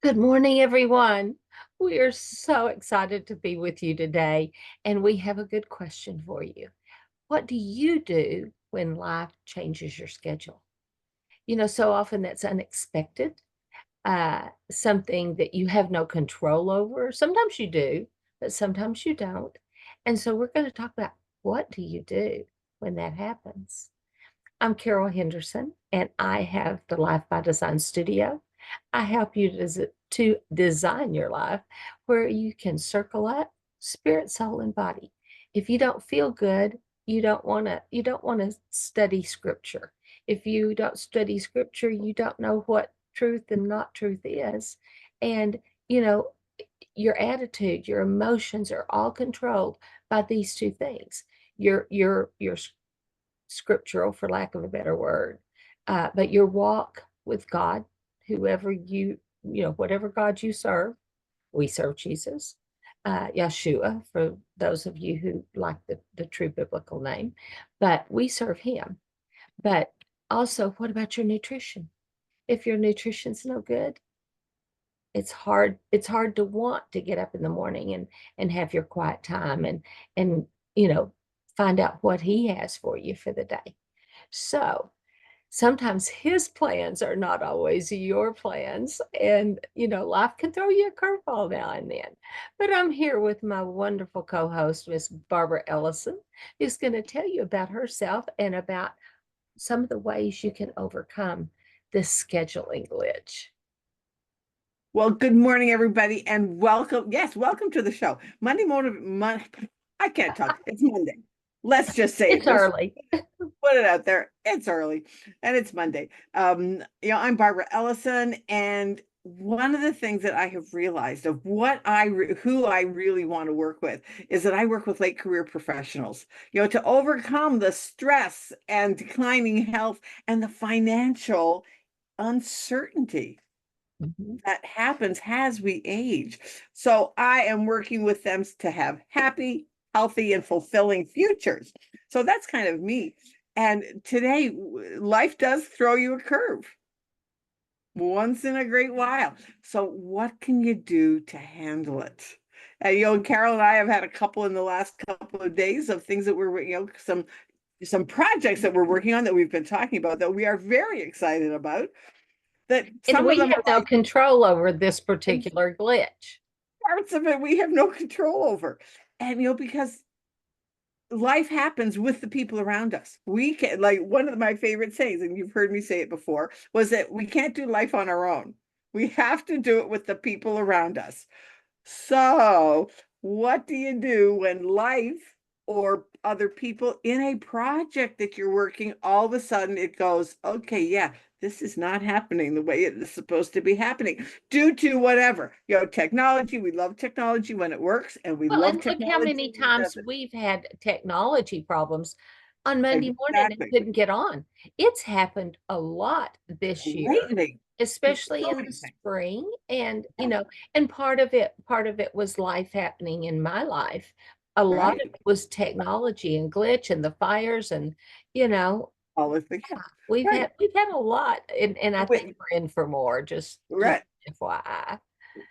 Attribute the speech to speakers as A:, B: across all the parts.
A: Good morning, everyone. We are so excited to be with you today, and we have a good question for you. What do you do when life changes your schedule? So often that's unexpected, something that you have no control over. Sometimes you do, but sometimes you don't. And so we're going to talk about what do you do when that happens? I'm Carol Henderson, and I have the Life by Design studio. I help you to design your life where you can circle up spirit, soul, and body. If you don't feel good, you don't want to study scripture. If you don't study scripture, you don't know what truth and not truth is. And you know, your attitude, your emotions are all controlled by these two things. Your scriptural, for lack of a better word, but your walk with God, whoever whatever God you serve. We serve Jesus, Yeshua, for those of you who like the true biblical name, but we serve him. But also, what about your nutrition? If your nutrition's no good, it's hard to want to get up in the morning and have your quiet time and you know find out what he has for you for the day. So sometimes his plans are not always your plans, and life can throw you a curveball now and then. But I'm here with my wonderful co-host, Miss Barbara Ellison, who's going to tell you about herself and about some of the ways you can overcome this scheduling glitch.
B: Well, good morning, everybody, and welcome. Yes, welcome to the show. I can't talk. It's Monday. Let's just say it.
A: It's
B: Let's
A: early.
B: put it out there. It's early, and it's Monday. I'm Barbara Ellison, and one of the things that I have realized of who I really want to work with is that I work with late career professionals. To overcome the stress and declining health and the financial uncertainty
A: Mhm.
B: that happens as we age. So I am working with them to have happy, healthy, and fulfilling futures. So that's kind of me. And today, life does throw you a curve once in a great while. So what can you do to handle it? Carol and I have had a couple in the last couple of days of things that we're, some projects that we're working on that we've been talking about that we are very excited about. That
A: And
B: some of
A: we
B: them
A: have
B: are
A: no
B: like
A: control over this particular glitch.
B: parts of it we have no control over. And because life happens with the people around us. We can, like, one of my favorite sayings, and you've heard me say it before, was that we can't do life on our own. We have to do it with the people around us. So, what do you do when life or other people in a project that you're working, all of a sudden it goes, okay, yeah, this is not happening the way it is supposed to be happening due to whatever, technology. We love technology when it works, and we
A: Well,
B: love
A: and look how
B: technology
A: many
B: when it
A: times
B: doesn't.
A: we've had technology problems on Monday morning and
B: Exactly.
A: couldn't get on. It's happened a lot this year,
B: Lately,
A: especially
B: so
A: in the
B: many things.
A: spring. And,
B: Yeah,
A: and part of it was life happening in my life. A lot of
B: right.
A: it was technology and glitch and the fires and, you know,
B: All of the, yeah,
A: we've
B: right.
A: had we've had a lot, and I think
B: Wait,
A: we're in for more, just
B: right.
A: FYI.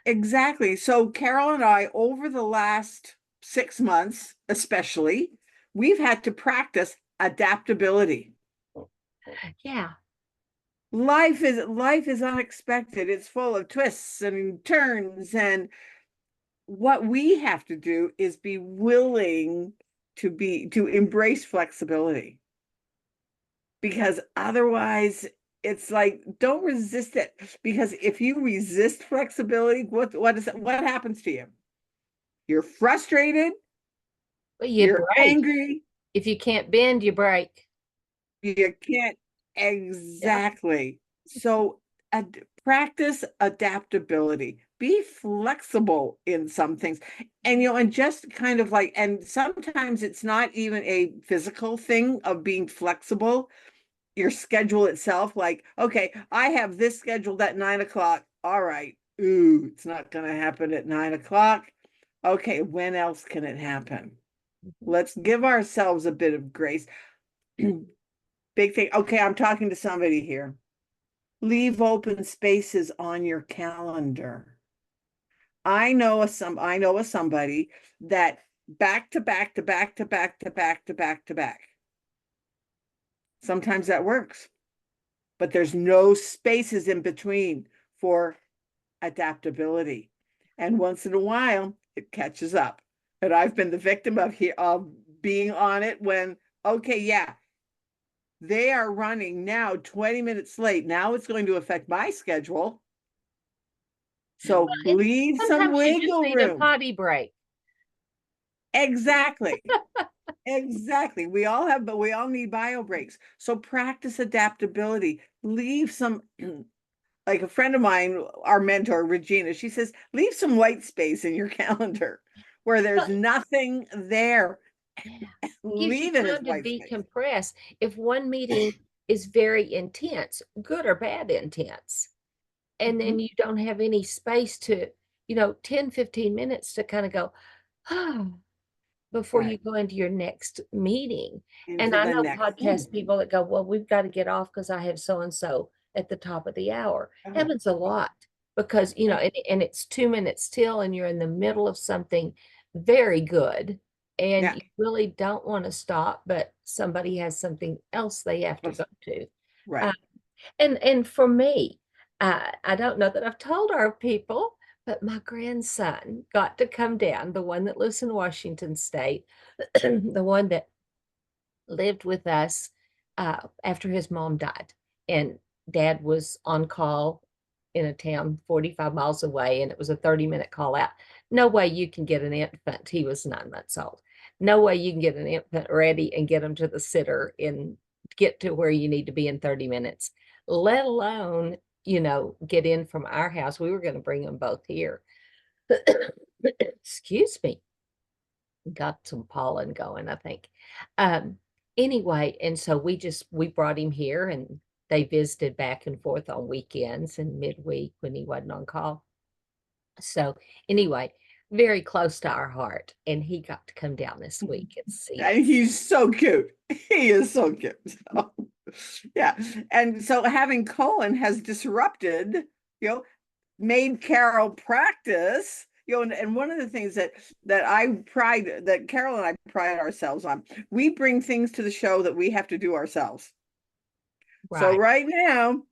B: Exactly. So Carol and I, over the last 6 months, especially, we've had to practice adaptability.
A: Yeah.
B: Life is unexpected. It's full of twists and turns. And what we have to do is be willing to embrace flexibility. Because otherwise it's like, don't resist it. Because if you resist flexibility, what happens to you? You're frustrated,
A: Well, you
B: you're
A: break.
B: angry,
A: If you can't bend, you break.
B: you can't.
A: Yeah.
B: Exactly. So practice adaptability, be flexible in some things. And just kind of like, and sometimes it's not even a physical thing of being flexible, your schedule itself. Like, okay, I have this scheduled at 9 o'clock. All right. Ooh, it's not going to happen at 9 o'clock. Okay, when else can it happen?
A: Mhm.
B: Let's give ourselves a bit of grace. Big thing. Okay, I'm talking to somebody here. leave open spaces on your calendar. I know a somebody that back to back to back to back to back to back to back. Sometimes that works, but there's no spaces in between for adaptability. And once in a while, it catches up. And I've been the victim of being on it when, okay, yeah, they are running now 20 minutes late. Now it's going to affect my schedule. So
A: And
B: leave some
A: sometimes you just
B: wiggle
A: need a
B: room.
A: potty break.
B: Exactly. Exactly. But we all need bio breaks. So practice adaptability. Leave some, like a friend of mine, our mentor, Regina, she says, leave some white space in your calendar where there's
A: Well,
B: nothing there.
A: yeah, gives you
B: Leave it as
A: time to
B: white space.
A: decompress. If one meeting is very intense, good or bad intense, and then
B: Mhm.
A: you don't have any space to, 10, 15 minutes to kind of go, oh, before you
B: Right.
A: go into your next meeting. And
B: Into
A: I
B: the
A: know
B: next
A: podcast
B: thing.
A: people that go, well, we've got to get off because I have so and so at the top of the hour.
B: Oh,
A: Happens a
B: oh,
A: lot because,
B: yeah.
A: and it's 2 minutes till, and you're in the middle of something very good. And
B: Yeah.
A: you really don't want to stop, but somebody has something else they have to go to. Uh,
B: Right.
A: and for me, I don't know that I've told our people, but my grandson got to come down, the one that lives in Washington State, the one that lived with us after his mom died. And dad was on call in a town 45 miles away, and it was a 30-minute call out. No way you can get an infant. He was 9 months old. No way you can get an infant ready and get him to the sitter and get to where you need to be in 30 minutes, let alone, get in from our house. We were going to bring them both here. Excuse me, got some pollen going, I think. Um, anyway, and so we brought him here and they visited back and forth on weekends and midweek when he wasn't on call. So anyway, very close to our heart. And he got to come down this week and see us.
B: And he's so cute. He is so cute. So, yeah. And so having Colin has disrupted, made Carol practice, and one of the things that Carol and I pride ourselves on, we bring things to the show that we have to do ourselves. So
A: Right.
B: right now,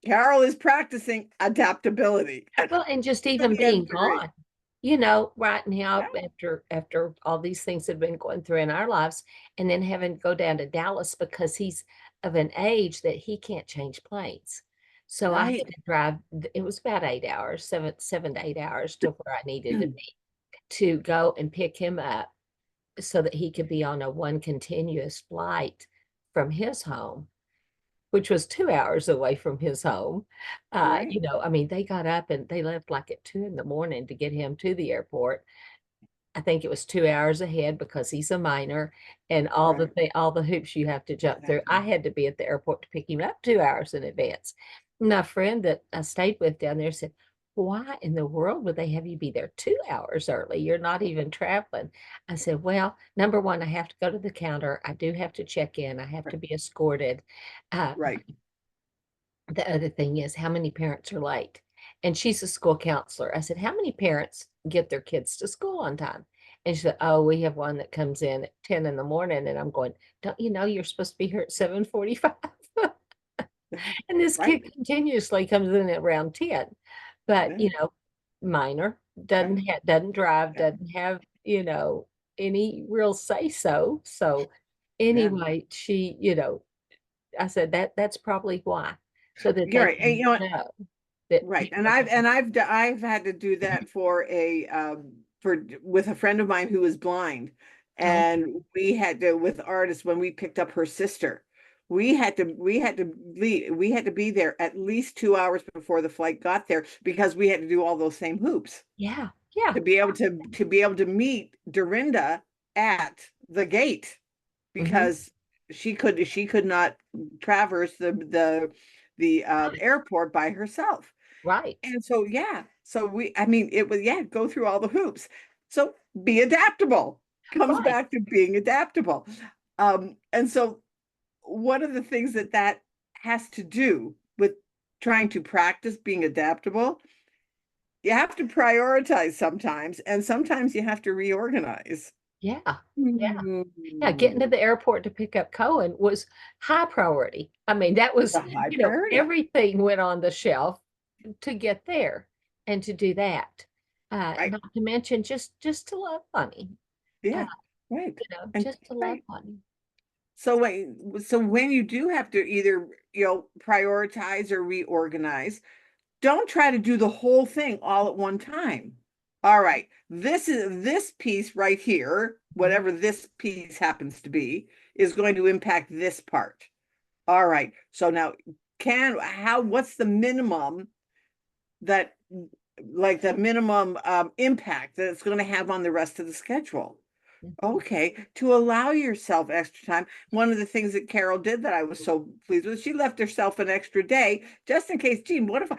B: Carol is practicing adaptability
A: Well, and just
B: to
A: even
B: the nth
A: being
B: degree.
A: gone, right
B: Yeah,
A: now, after all these things have been going through in our lives, and then having to go down to Dallas because he's of an age that he can't change planes. So I had
B: right.
A: to drive, it was about 8 hours, 7 to 8 hours to where I needed to be to go and pick him up so that he could be on a one continuous flight from his home, which was 2 hours away from his home.
B: Right,
A: I mean, they got up and they left like at 2 in the morning to get him to the airport. I think it was 2 hours ahead because he's a minor and
B: right.
A: all the hoops you have to jump through. I
B: Exactly.
A: had to be at the airport to pick him up 2 hours in advance. My friend that I stayed with down there said, why in the world would they have you be there 2 hours early? You're not even traveling. I said, well, number one, I have to go to the counter. I do have to check in. I have to
B: Right,
A: be escorted.
B: right.
A: The other thing is how many parents are late? And she's a school counselor. I said, how many parents get their kids to school on time? And she said, oh, we have one that comes in at 10 in the morning. And I'm going, don't you know you're supposed to be here at 7:45? And this
B: Right.
A: kid continuously comes in at around 10. But,
B: Yeah,
A: minor,
B: right.
A: doesn't drive,
B: Yeah,
A: doesn't have, any real say so. So
B: yeah.
A: anyway, I said that's probably why, so that
B: You're
A: they
B: right. And
A: can
B: you know what?
A: know that
B: Right. And
A: people can.
B: I've had to do that for with a friend of mine who was blind.
A: Oh,
B: And we had to, with artists, when we picked up her sister, we had to be there at least 2 hours before the flight got there because we had to do all those same hoops
A: yeah, yeah.
B: to be able to meet Dorinda at the gate
A: Mhm.
B: because she could not traverse the airport by herself.
A: Right,
B: And so yeah, so I mean it was, yeah, go through all the hoops. So be adaptable. Comes
A: right.
B: back to being adaptable. And so one of the things that has to do with trying to practice being adaptable, you have to prioritize sometimes, and sometimes you have to reorganize.
A: Yeah. Yeah. Yeah, getting to
B: Mm,
A: the airport to pick up Cohen was high priority. I mean, that
B: the
A: was,
B: high priority,
A: everything went on the shelf to get there and to do that.
B: right?
A: Not to mention just to love Bunny. Uh,
B: Yeah, right. And
A: just to love
B: right.
A: Bunny.
B: So when you do have to either, prioritize or reorganize, don't try to do the whole thing all at one time. All right, this piece right here,
A: Mhm.
B: whatever this piece happens to be, is going to impact this part. All right. So now what's the minimum that like the minimum impact that it's going to have on the rest of the schedule?
A: Mhm.
B: Okay, to allow yourself extra time. One of the things that Carol did that I was so pleased with, she left herself an extra day just in case, Gene, what if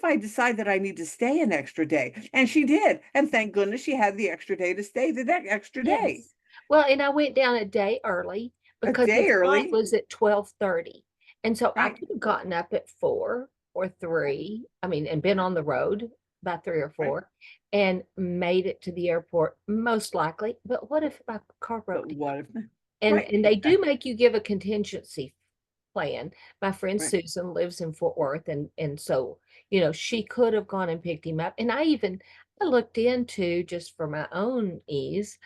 B: I decide that I need to stay an extra day? And she did. And thank goodness she had the extra day to stay the next extra day.
A: Yes. Well, and I went down a day early
B: A
A: because
B: day
A: his flight
B: early.
A: was at 12:30. And so I
B: Right.
A: could have gotten up at 4 or 3, I mean, and been on the road by 3 or
B: Right.
A: 4 and made it to the airport most likely. But what if my car
B: But
A: broke down?
B: what if
A: And
B: right,
A: and they do
B: exactly.
A: make you give a contingency plan. My friend
B: Right.
A: Susan lives in Fort Worth, and so, she could have gone and picked him up. And I looked into, just for my own ease,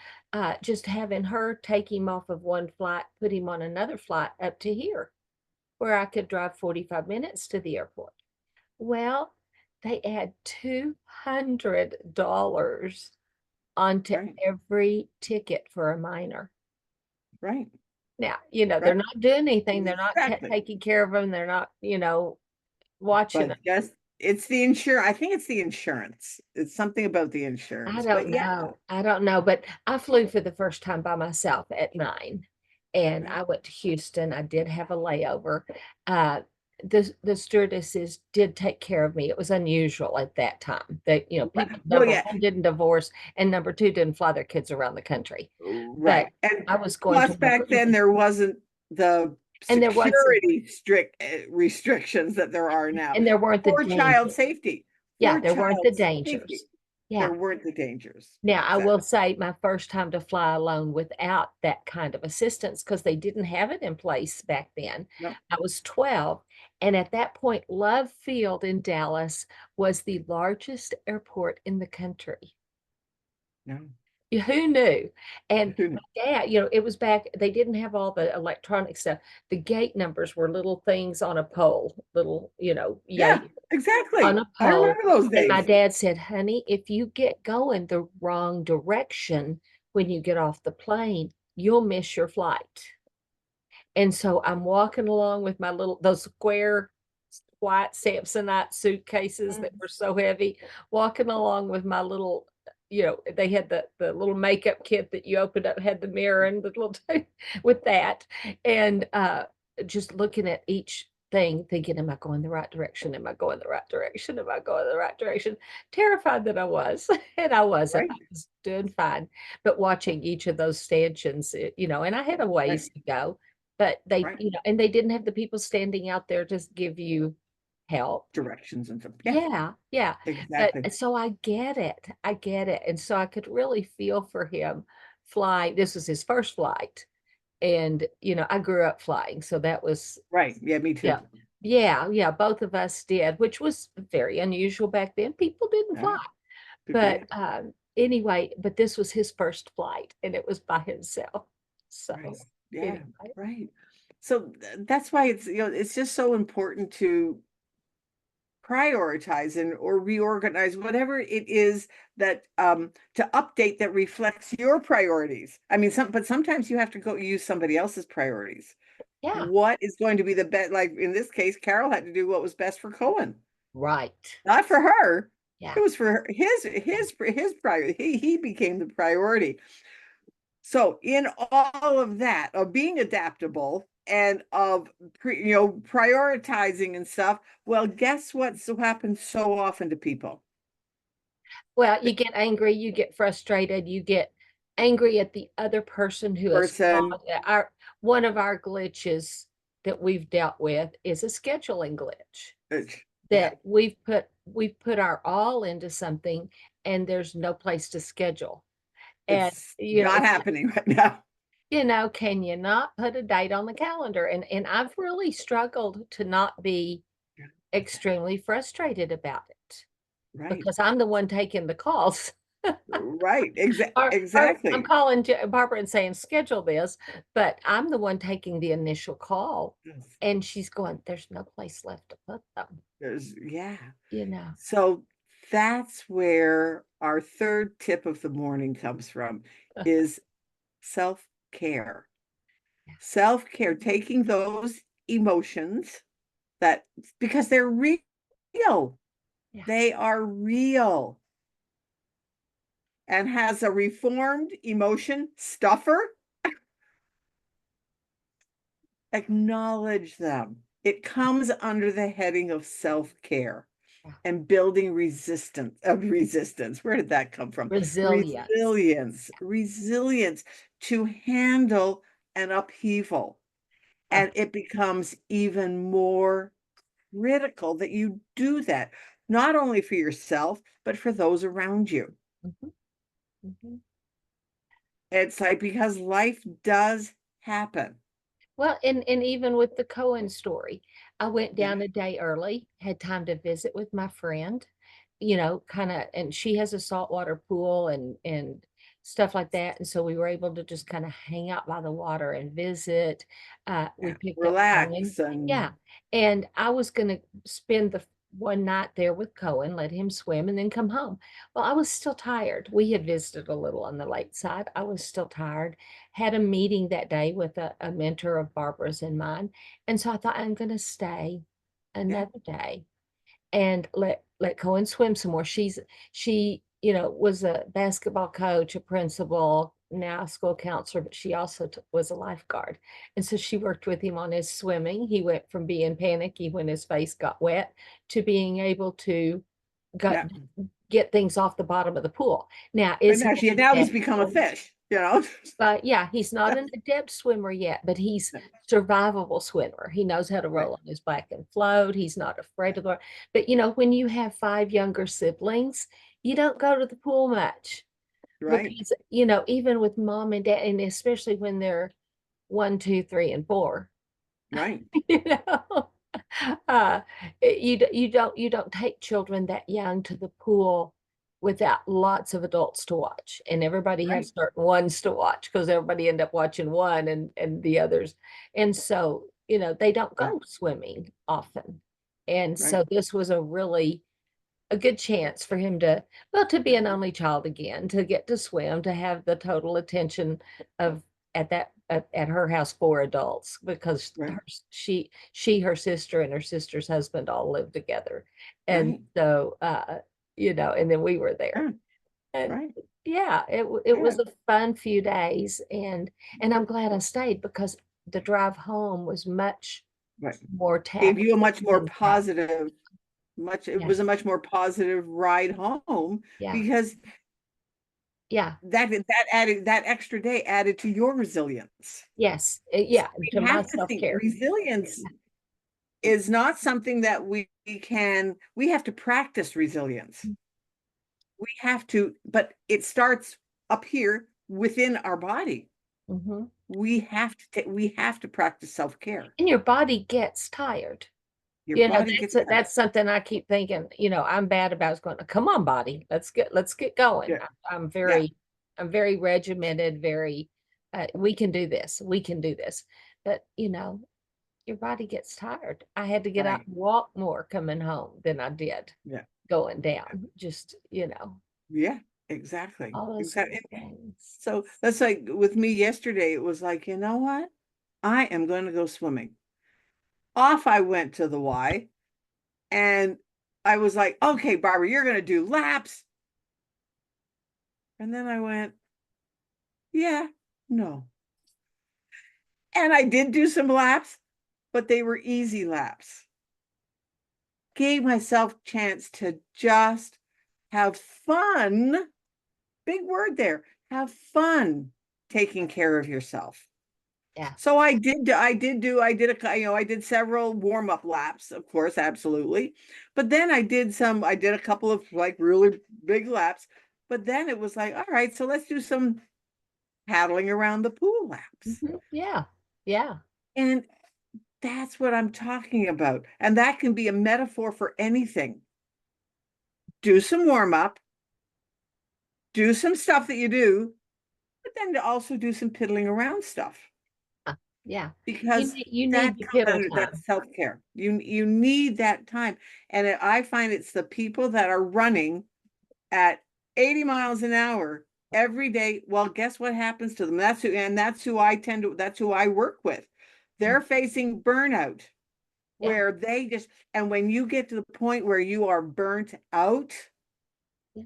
A: just having her take him off of one flight, put him on another flight up to here, where I could drive 45 minutes to the airport. Well, they add $200 onto
B: Right.
A: every ticket for a minor.
B: Right.
A: Now, they're
B: Right.
A: not doing anything. They're not
B: Exactly.
A: taking care of them. They're not, watching
B: But
A: them.
B: just it's the insure. I think it's the insurance. It's something about the
A: I
B: insurance. But
A: don't
B: yeah.
A: know. I don't know. But I flew for the first time by myself at 9, and
B: Right.
A: I went to Houston. I did have a layover. Uh, the stewardesses did take care of me. It was unusual at that time. That, people,
B: Well,
A: number
B: yeah.
A: one, didn't divorce, and number two, didn't fly their kids around the country. But
B: Right. And
A: I was going
B: plus
A: to a
B: back then there wasn't the
A: and there wasn't
B: security strict restrictions that there are now
A: and there weren't the
B: for child
A: dangers.
B: safety.
A: Yeah,
B: For
A: there weren't the
B: child safety.
A: dangers. Yeah.
B: There weren't the dangers.
A: Now, I will
B: Exactly.
A: say my first time to fly alone without that kind of assistance, because they didn't have it in place back then.
B: No,
A: I was 12, and at that point, Love Field in Dallas was the largest airport in the country.
B: no.
A: Who knew? And
B: Who knew?
A: my dad, it was back, they didn't have all the electronic stuff. The gate numbers were little things on a pole, little,
B: Yeah,
A: yay on
B: exactly.
A: a
B: I
A: pole.
B: remember those
A: And my
B: days.
A: dad said, honey, if you get going the wrong direction when you get off the plane, you'll miss your flight. And so I'm walking along with my those square white Samsonite suitcases that
B: Mm.
A: were so heavy, walking along with my little, they had the little makeup kit that you opened up, had the mirror and the little with that. And just looking at each thing, thinking, am I going the right direction? Am I going the right direction? Am I going the right direction? Terrified that I was, and I wasn't. I
B: Right,
A: was doing fine. But watching each of those stanchions, and I had a
B: right,
A: ways to go, but they,
B: right.
A: and they didn't have the people standing out there to give you help.
B: Directions and stuff. Yeah,
A: Yeah, yeah. But
B: exactly.
A: so I get it. I get it. And so I could really feel for him flying. This was his first flight. And, I grew up flying. So that was,
B: Right. Yeah, me too.
A: yeah. Yeah, yeah, both of us did, which was very unusual back then. People didn't
B: Yeah,
A: fly. But
B: yeah,
A: anyway, but this was his first flight and it was by himself.
B: right.
A: So
B: Yeah,
A: anyway,
B: right. So that's why it's just so important to prioritize and or reorganize whatever it is that to update that reflects your priorities. I mean, but sometimes you have to go use somebody else's priorities.
A: yeah,
B: What is going to be the best? Like in this case, Carol had to do what was best for Cohen,
A: right.
B: not for her. It
A: Yeah.
B: was for his priority. He became the priority. So in all of that, of being adaptable and of prioritizing and stuff, well, guess what so happens so often to people?
A: Well,
B: The
A: you get angry, you get frustrated, you get angry at the other person who has
B: person,
A: caused one of our glitches that we've dealt with is a scheduling glitch. that we've put our all into something and there's no place to schedule. And,
B: It's not happening right now.
A: can you not put a date on the calendar? And I've really struggled to not be extremely frustrated about it
B: Right,
A: because I'm the one taking the calls.
B: right,
A: Or I'm
B: exactly.
A: calling Barbara and saying, "Schedule this," but I'm the one taking the initial call,
B: Yes.
A: and she's going, "There's no place left to put them,"
B: Yeah.
A: you know?
B: So that's where our third tip of the morning comes from, is self-care.
A: Yeah,
B: Self-care, taking those emotions that, because they're real.
A: yeah,
B: They are real. And has a reformed emotion stuffer, acknowledge them. It comes under the heading of self-care
A: yeah.
B: and building resistance. Where did that come from?
A: Resilience.
B: Resilience to handle an upheaval.
A: Uh,
B: And it becomes even more critical that you do that, not only for yourself, but for those around you.
A: mhm, mhm.
B: It's like, because life does happen.
A: Well, and even with the Cohen story, I went
B: Yeah,
A: down a day early, had time to visit with my friend, kinda, and she has a saltwater pool and stuff like that, and so we were able to just kinda hang out by the water and visit. We
B: yeah.
A: picked up Cohen.
B: Relax
A: Yeah,
B: and
A: and I was gonna spend the one night there with Cohen, let him swim, and then come home. Well, I was still tired. We had visited a little on the lake side. I was still tired, had a meeting that day with a mentor of Barbara's and mine, and so I thought, "I'm gonna stay
B: yeah,
A: another day and let Cohen swim some more." She, was a basketball coach, a principal, now a school counselor, but she also was a lifeguard, and so she worked with him on his swimming. He went from being panicky when his face got wet to being able to got
B: yeah.
A: get things off the bottom of the pool. Now,
B: But
A: is he
B: now
A: an
B: now he's
A: adept
B: become a
A: swimmer?
B: fish, you know?
A: But yeah, he's not an adept swimmer yet, but he's survivable swimmer. He knows how to
B: Right,
A: roll on his back and float. He's not afraid
B: yeah,
A: to go. But when you have 5 younger siblings, you don't go to the pool much
B: right,
A: because, even with mom and dad, and especially when they're 1, 2, 3, and 4,
B: right,
A: you know, uh, you don't take children that young to the pool without lots of adults to watch, and everybody
B: right,
A: has certain ones to watch because everybody end up watching one and the others, and so, they don't
B: yeah,
A: go swimming often, and
B: right,
A: so this was a good chance for him to be an only child again, to get to swim, to have the total attention of at her house, 4 adults, because
B: right,
A: her sister, and her sister's husband all lived together, and
B: right,
A: so, and then we were there,
B: yeah,
A: and
B: right,
A: yeah, it
B: yeah,
A: was a fun few days, and I'm glad I stayed because the drive home was much
B: right.
A: more
B: Gave you a
A: taxing
B: much more
A: than the
B: positive, it
A: yeah,
B: was a much more positive ride home,
A: yeah,
B: because
A: yeah.
B: that added, that extra day added to your resilience.
A: Yes,
B: So
A: yeah, to
B: we
A: my
B: have to think
A: self-care.
B: resilience is not something that we have to practice resilience. We have to, but it starts up here within our body.
A: Mhm.
B: We have to practice self-care.
A: And your body gets tired.
B: Your body
A: That's
B: gets tired.
A: that's something I keep thinking, I'm bad about is going, "Come on, body, let's get going."
B: Yeah,
A: I'm
B: yeah,
A: very regimented, very, "We can do this, we can do this." But, your body gets tired. I had to get out
B: right.
A: and walk more coming home than I did
B: Yeah,
A: going down, just,
B: yeah, exactly,
A: all those little
B: exactly.
A: things.
B: So that's like with me yesterday, it was like, you know what? I am going to go swimming. Off I went to the Y, and I was like, okay, Barbara, you're going to do laps. And then I went, yeah, no. And I did do some laps, but they were easy laps. Gave myself chance to just have fun. Big word there. Have fun taking care of yourself.
A: Yeah.
B: So I did several warm-up laps, of course, absolutely. But then I did a couple of like really big laps. But then it was like, all right, so let's do some paddling around the pool laps.
A: Yeah. Yeah.
B: And that's what I'm talking about. And that can be a metaphor for anything. Do some warm-up, do some stuff that you do, but then to also do some piddling around stuff.
A: Yeah.
B: Because
A: You need the piddle time.
B: that's self-care. You need that time. And I find it's the people that are running at 80 miles an hour every day. Well, guess what happens to them? That's who I work with. They're facing burnout
A: Yeah.
B: where and when you get to the point where you are burnt out,
A: Yeah.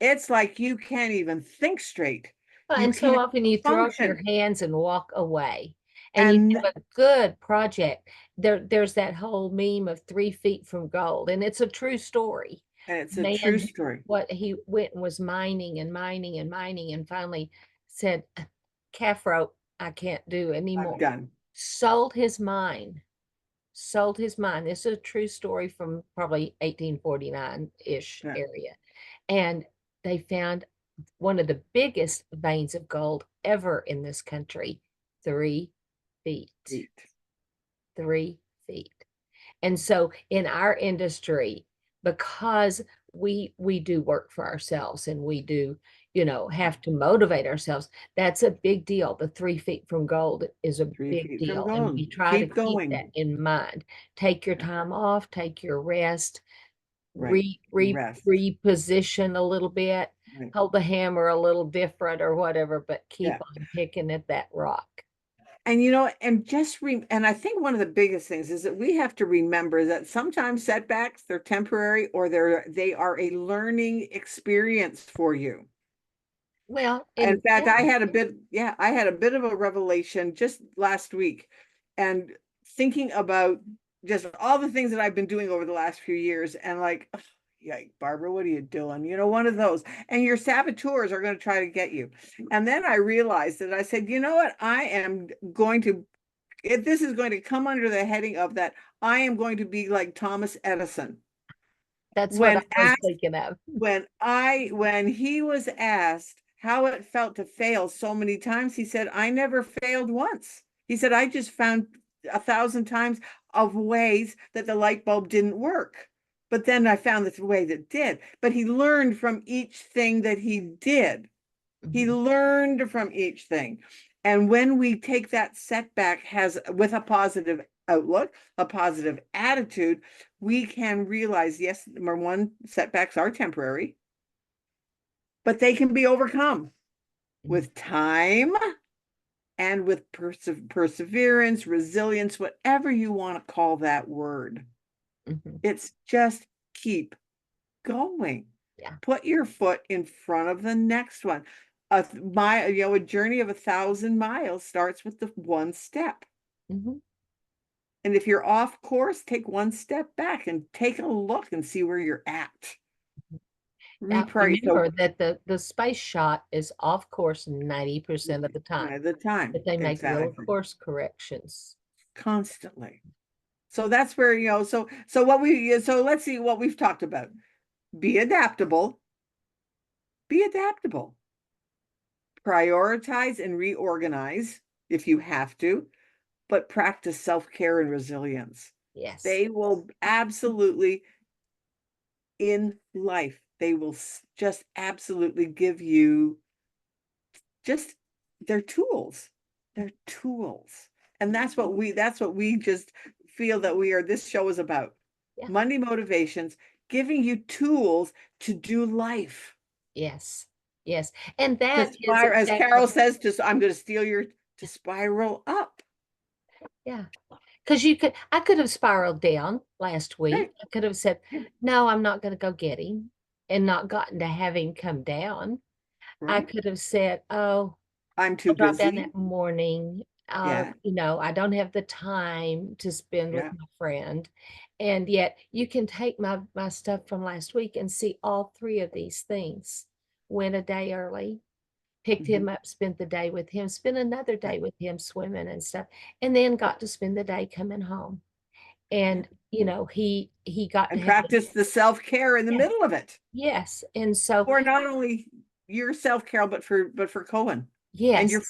B: it's like you can't even think straight.
A: Well,
B: You
A: and so
B: can't
A: often you throw up your
B: function.
A: hands and walk away. And you
B: And
A: have a good project. There's that whole meme of 3 feet from gold, and it's a true story.
B: it's a
A: Man,
B: true story.
A: what he went and was mining and mining and mining, and finally said, calf rope, I can't do
B: I'm
A: anymore.
B: done.
A: Sold his mine. Sold his mine. This is a true story from probably 1849-ish
B: Yeah.
A: area. And they found one of the biggest veins of gold ever in this country, 3 feet.
B: Eat.
A: 3 feet. And so in our industry, because we do work for ourselves and we do, have to motivate ourselves, that's a big deal. The 3 feet from gold is a
B: Three
A: big
B: feet from
A: deal. And
B: gold.
A: we try to
B: Keep
A: keep that
B: going.
A: in mind. Take your
B: Yeah.
A: time off, take your rest,
B: Right. Rest.
A: reposition a little bit,
B: Right.
A: hold the hammer a little different or whatever, but keep
B: Yeah.
A: on picking at that rock.
B: And and I think one of the biggest things is that we have to remember that sometimes setbacks, they're temporary or they are a learning experience for you.
A: Well,
B: In
A: and
B: fact,
A: yeah,
B: I had a bit of a revelation just last week and thinking about just all the things that I've been doing over the last few years and like, ugh, yeah, Barbara, what are you doing? One of those. And your saboteurs are going to try to get you. And then I realized that I said, you know what? This is going to come under the heading of that. I am going to be like Thomas Edison.
A: that's what I
B: When
A: was thinking of.
B: when he was asked how it felt to fail so many times, he said, I never failed once. He said, I just found 1,000 times of ways that the light bulb didn't work. But then I found this way that did. But he learned from each thing that he did. He
A: Mhm,
B: learned from each thing. And when we take that setback with a positive outlook, a positive attitude, we can realize, yes, number one, setbacks are temporary, but they can be overcome
A: mhm,
B: with time and with perseverance, resilience, whatever you want to call that word.
A: mhm.
B: It's just keep going.
A: Yeah.
B: Put your foot in front of the next one. A journey of 1,000 miles starts with the one step.
A: Mhm.
B: And if you're off course, take one step back and take a look and see where you're at.
A: Now
B: Reprice. So
A: remember that the space shot is off course 90% of the time,
B: at the time,
A: but they make little
B: exactly,
A: course corrections.
B: constantly. So that's where, so let's see what we've talked about. Be adaptable. Be adaptable. Prioritize and reorganize if you have to, but practice self-care and resilience.
A: Yes.
B: They will absolutely, in life, they will just absolutely give you just their tools. They're tools. And that's what we just feel that this show is about.
A: Yeah.
B: Monday Motivations, giving you tools to do life.
A: Yes. Yes. And
B: To
A: that is
B: spiral, as
A: exactly,
B: Carol says, I'm going to steal to spiral up.
A: yeah. Because I could have spiraled down last week.
B: Right.
A: I could have said,
B: Yeah.
A: no, I'm not going to go get him and not gotten to have him come down. I
B: Right.
A: could have said, oh,
B: I'm too
A: I'll drop down
B: busy.
A: that morning.
B: Yeah.
A: I don't have the time to spend with
B: Yeah.
A: my friend. And yet you can take my stuff from last week and see all three of these things went a day early, picked
B: Mhm.
A: him up, spent the day with him, spent another
B: Yeah.
A: day with him swimming and stuff, and then got to spend the day coming home.
B: Yeah.
A: And, he got to
B: And
A: have
B: practice the self-care in the
A: yeah,
B: middle of it.
A: yes, and so
B: For not only your self-care, but for Cohen and your
A: yes,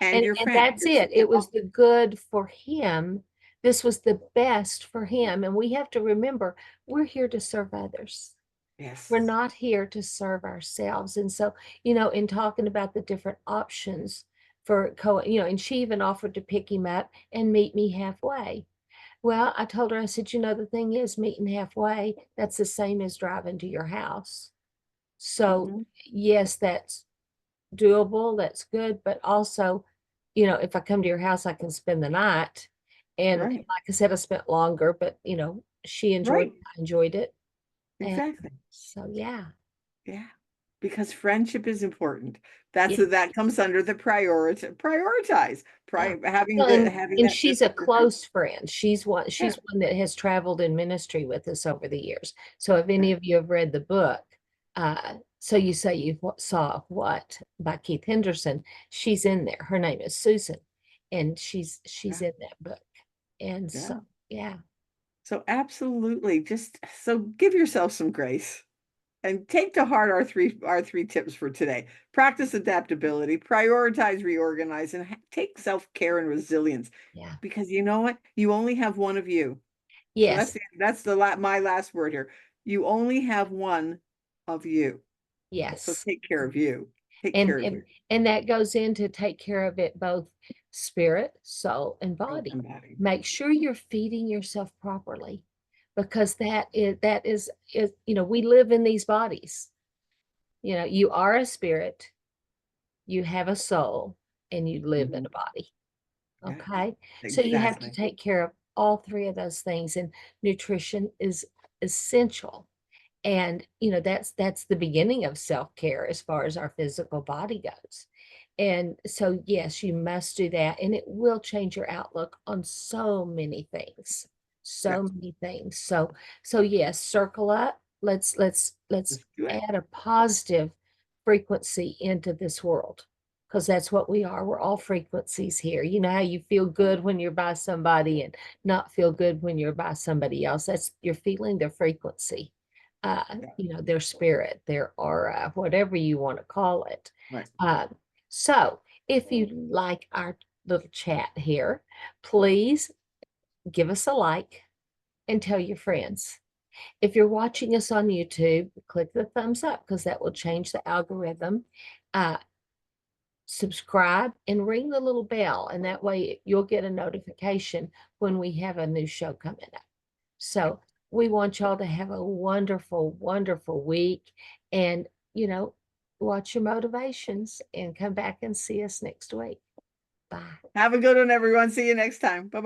B: and your
A: and
B: friend.
A: that's it. It was the good for him. This was the best for him, and we have to remember, we're here to serve others.
B: Yes.
A: We're not here to serve ourselves. And so, in talking about the different options for and she even offered to pick him up and meet me halfway. Well, I told her, I said, the thing is, meeting halfway, that's the same as driving to your house. So,
B: Mhm.
A: yes, that's doable, that's good, but also, if I come to your house, I can spend the night. And
B: Right.
A: like I said, I spent longer, but she enjoyed
B: Right.
A: it, I enjoyed it. And
B: Exactly.
A: so yeah.
B: Yeah. Because friendship is important.
A: Yeah.
B: That comes under the prioritize.
A: Yeah.
B: Having
A: Well,
B: the
A: and
B: having
A: and
B: that
A: she's a
B: for friends.
A: close friend.
B: Yeah.
A: She's one that has traveled in ministry with us over the years. So if any
B: Right.
A: of you have read the book, So You Say You Saw What by Keith Henderson, she's in there. Her name is Susan, and she's
B: Yeah.
A: in that book. And so
B: Yeah.
A: yeah,
B: So absolutely, just so give yourself some grace and take to heart our three tips for today. Practice adaptability, prioritize, reorganize, and take self-care and resilience.
A: yeah.
B: Because you know what? You only have one of you. So
A: Yes,
B: my last word here. You only have one of you. So
A: yes.
B: take care of you. Take
A: And
B: care of
A: and
B: you.
A: and that goes in to take care of it both spirit, soul, and
B: Oh,
A: body.
B: and body.
A: Make sure you're feeding yourself properly, because that is we live in these bodies. You are a spirit, you have a soul, and you live in
B: Mhm.
A: a body.
B: Yeah,
A: Okay? So you have to
B: exactly.
A: take care of all three of those things, and nutrition is essential. And that's the beginning of self-care as far as our physical body goes. And so yes, you must do that, and it will change your outlook on so many things,
B: Yeah,
A: so many things. So yes, circle up. Let's
B: let's do it.
A: add a positive frequency into this world, because that's what we are. We're all frequencies here. You know how you feel good when you're by somebody and not feel good when you're by somebody else. That's you're feeling their frequency,
B: Yeah,
A: their spirit, their aura, whatever you want to call it.
B: right.
A: Uh, so if you like our little chat here, please give us a like and tell your friends. If you're watching us on YouTube, click the thumbs up, because that will change the algorithm. Uh, Subscribe and ring the little bell, and that way you'll get a notification when we have a new show coming up. So we want y'all to have a wonderful, wonderful week, and watch your motivations and come back and see us next week. Bye.
B: Have a good one, everyone. See you next time. Bye.